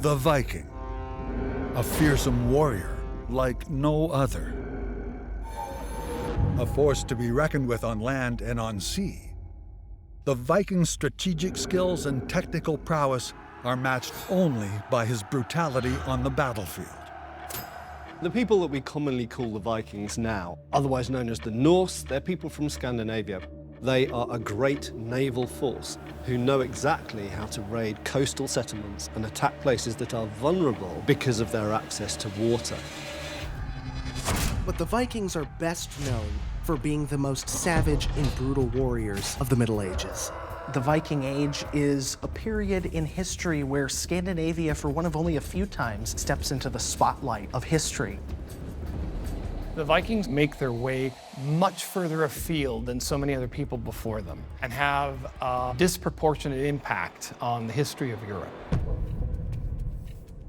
The Viking, a fearsome warrior like no other. A force to be reckoned with on land and on sea. The Viking's strategic skills and technical prowess are matched only by his brutality on the battlefield. The people that we commonly call the Vikings now, otherwise known as the Norse, they're people from Scandinavia. They are a great naval force who know exactly how to raid coastal settlements and attack places that are vulnerable because of their access to water. But the Vikings are best known for being the most savage and brutal warriors of the Middle Ages. The Viking Age is a period in history where Scandinavia, for one of only a few times, steps into the spotlight of history. The Vikings make their way much further afield than so many other people before them and have a disproportionate impact on the history of Europe.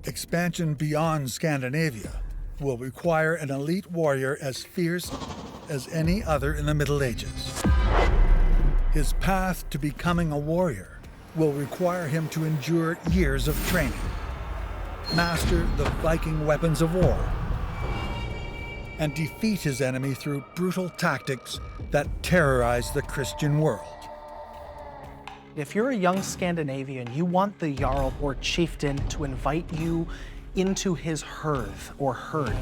Expansion beyond Scandinavia will require an elite warrior as fierce as any other in the Middle Ages. His path to becoming a warrior will require him to endure years of training, master the Viking weapons of war, and defeat his enemy through brutal tactics that terrorize the Christian world. If you're a young Scandinavian, you want the Jarl or chieftain to invite you into his hearth or herd.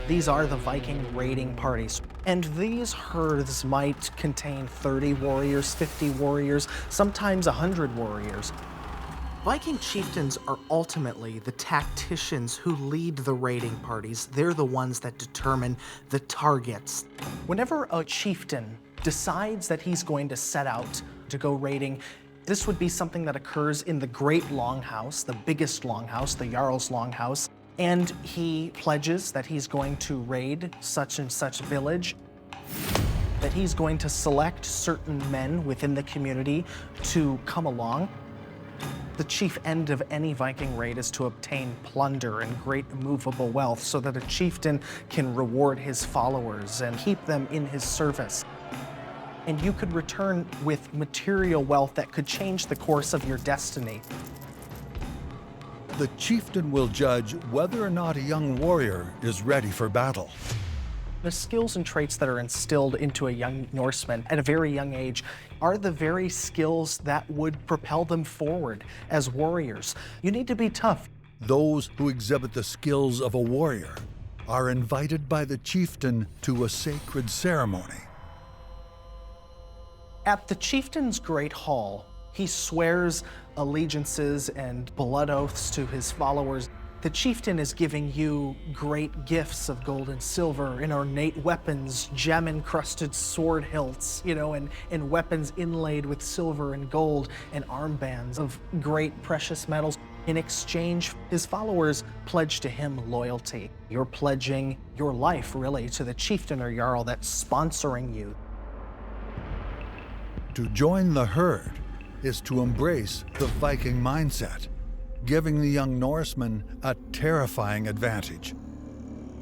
These are the Viking raiding parties. And these hearths might contain 30 warriors, 50 warriors, sometimes 100 warriors. Viking chieftains are ultimately the tacticians who lead the raiding parties. They're the ones that determine the targets. Whenever a chieftain decides that he's going to set out to go raiding, this would be something that occurs in the Great Longhouse, the biggest longhouse, the Jarl's Longhouse, and he pledges that he's going to raid such and such village, that he's going to select certain men within the community to come along. The chief end of any Viking raid is to obtain plunder and great movable wealth so that a chieftain can reward his followers and keep them in his service. And you could return with material wealth that could change the course of your destiny. The chieftain will judge whether or not a young warrior is ready for battle. The skills and traits that are instilled into a young Norseman at a very young age are the very skills that would propel them forward as warriors. You need to be tough. Those who exhibit the skills of a warrior are invited by the chieftain to a sacred ceremony. At the chieftain's great hall, he swears allegiances and blood oaths to his followers. The chieftain is giving you great gifts of gold and silver and ornate weapons, gem-encrusted sword hilts, and weapons inlaid with silver and gold, and armbands of great precious metals. In exchange, his followers pledge to him loyalty. You're pledging your life, really, to the chieftain or jarl that's sponsoring you. To join the herd is to embrace the Viking mindset, giving the young Norseman a terrifying advantage.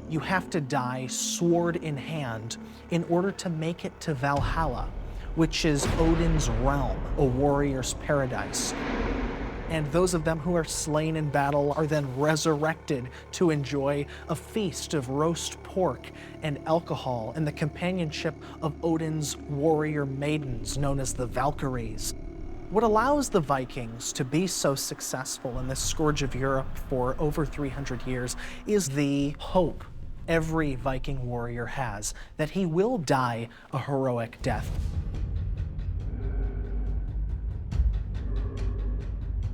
You have to die sword in hand in order to make it to Valhalla, which is Odin's realm, a warrior's paradise. And those of them who are slain in battle are then resurrected to enjoy a feast of roast pork and alcohol and the companionship of Odin's warrior maidens, known as the Valkyries. What allows the Vikings to be so successful in this scourge of Europe for over 300 years is the hope every Viking warrior has that he will die a heroic death.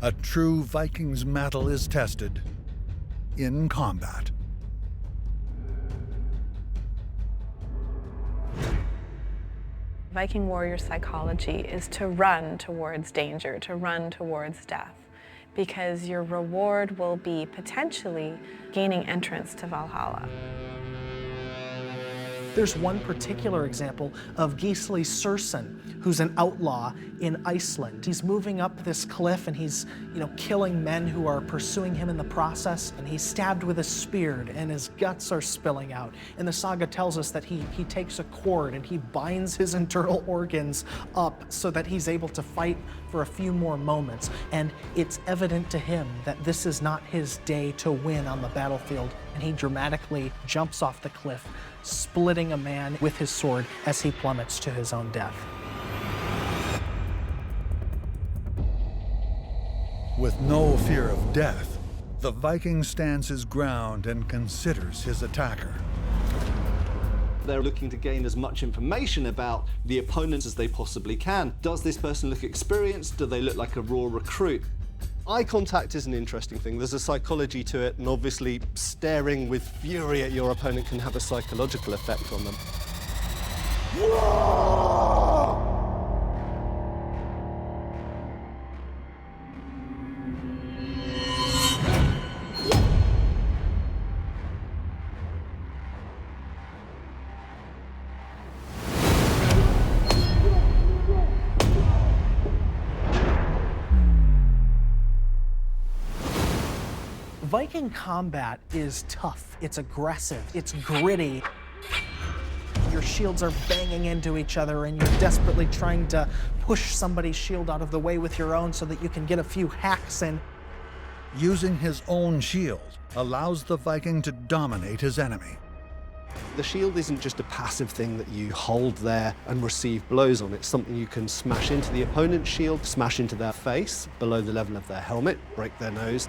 A true Viking's mettle is tested in combat. Viking warrior psychology is to run towards danger, to run towards death, because your reward will be potentially gaining entrance to Valhalla. There's one particular example of Gisli Sursen, who's an outlaw in Iceland. He's moving up this cliff and he's, killing men who are pursuing him in the process, and he's stabbed with a spear and his guts are spilling out. And the saga tells us that he takes a cord and he binds his internal organs up so that he's able to fight for a few more moments, and it's evident to him that this is not his day to win on the battlefield, and he dramatically jumps off the cliff, splitting a man with his sword as he plummets to his own death. With no fear of death, the Viking stands his ground and considers his attacker. They're looking to gain as much information about the opponents as they possibly can. Does this person look experienced? Do they look like a raw recruit? Eye contact is an interesting thing. There's a psychology to it, and obviously staring with fury at your opponent can have a psychological effect on them. Viking combat is tough, it's aggressive, it's gritty. Your shields are banging into each other and you're desperately trying to push somebody's shield out of the way with your own so that you can get a few hacks in. Using his own shield allows the Viking to dominate his enemy. The shield isn't just a passive thing that you hold there and receive blows on. It's something you can smash into the opponent's shield, smash into their face, below the level of their helmet, break their nose.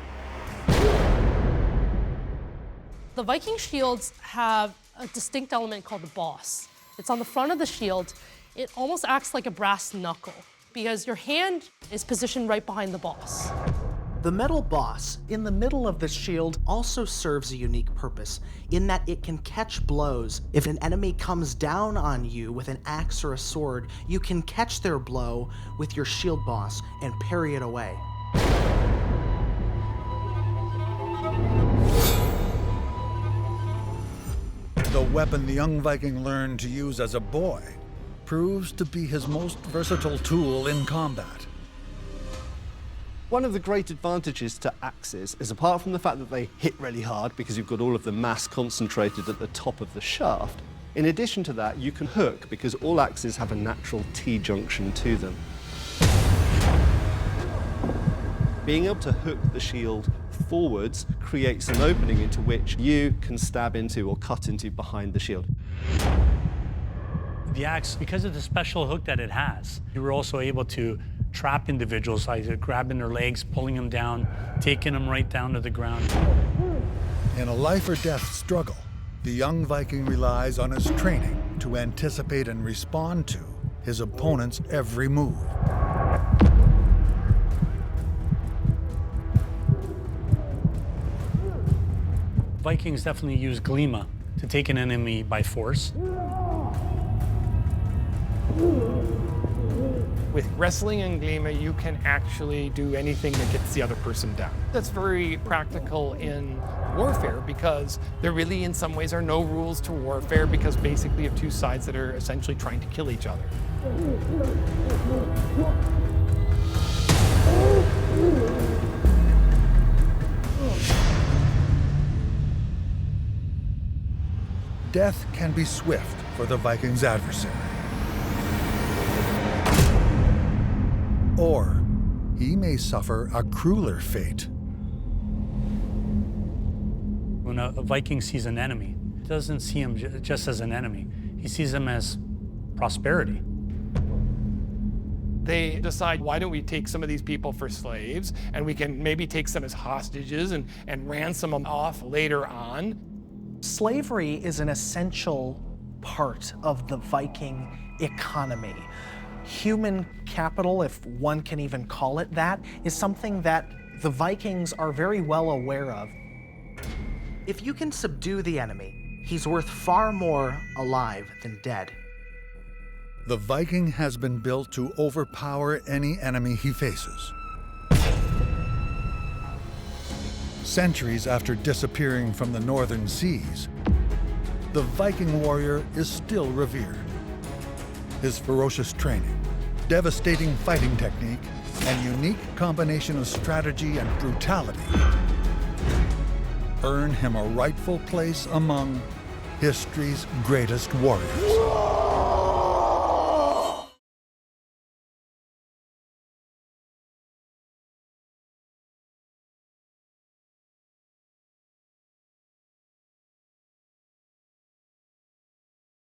The Viking shields have a distinct element called the boss. It's on the front of the shield. It almost acts like a brass knuckle because your hand is positioned right behind the boss. The metal boss in the middle of the shield also serves a unique purpose in that it can catch blows. If an enemy comes down on you with an axe or a sword, you can catch their blow with your shield boss and parry it away. The weapon the young Viking learned to use as a boy proves to be his most versatile tool in combat. One of the great advantages to axes is, apart from the fact that they hit really hard because you've got all of the mass concentrated at the top of the shaft, in addition to that, you can hook because all axes have a natural T-junction to them. Being able to hook the shield forwards creates an opening into which you can stab into or cut into behind the shield. The axe, because of the special hook that it has, you were also able to trap individuals, either grabbing their legs, pulling them down, taking them right down to the ground. In a life or death struggle, the young Viking relies on his training to anticipate and respond to his opponent's every move. Vikings definitely use glima to take an enemy by force. With wrestling and glima, you can actually do anything that gets the other person down. That's very practical in warfare because there really, in some ways, are no rules to warfare because basically you have two sides that are essentially trying to kill each other. Death can be swift for the Viking's adversary. Or he may suffer a crueler fate. When a Viking sees an enemy, he doesn't see him just as an enemy. He sees him as prosperity. They decide, why don't we take some of these people for slaves, and we can maybe take some as hostages and ransom them off later on. Slavery is an essential part of the Viking economy. Human capital, if one can even call it that, is something that the Vikings are very well aware of. If you can subdue the enemy, he's worth far more alive than dead. The Viking has been built to overpower any enemy he faces. Centuries after disappearing from the northern seas, the Viking warrior is still revered. His ferocious training, devastating fighting technique, and unique combination of strategy and brutality earn him a rightful place among history's greatest warriors.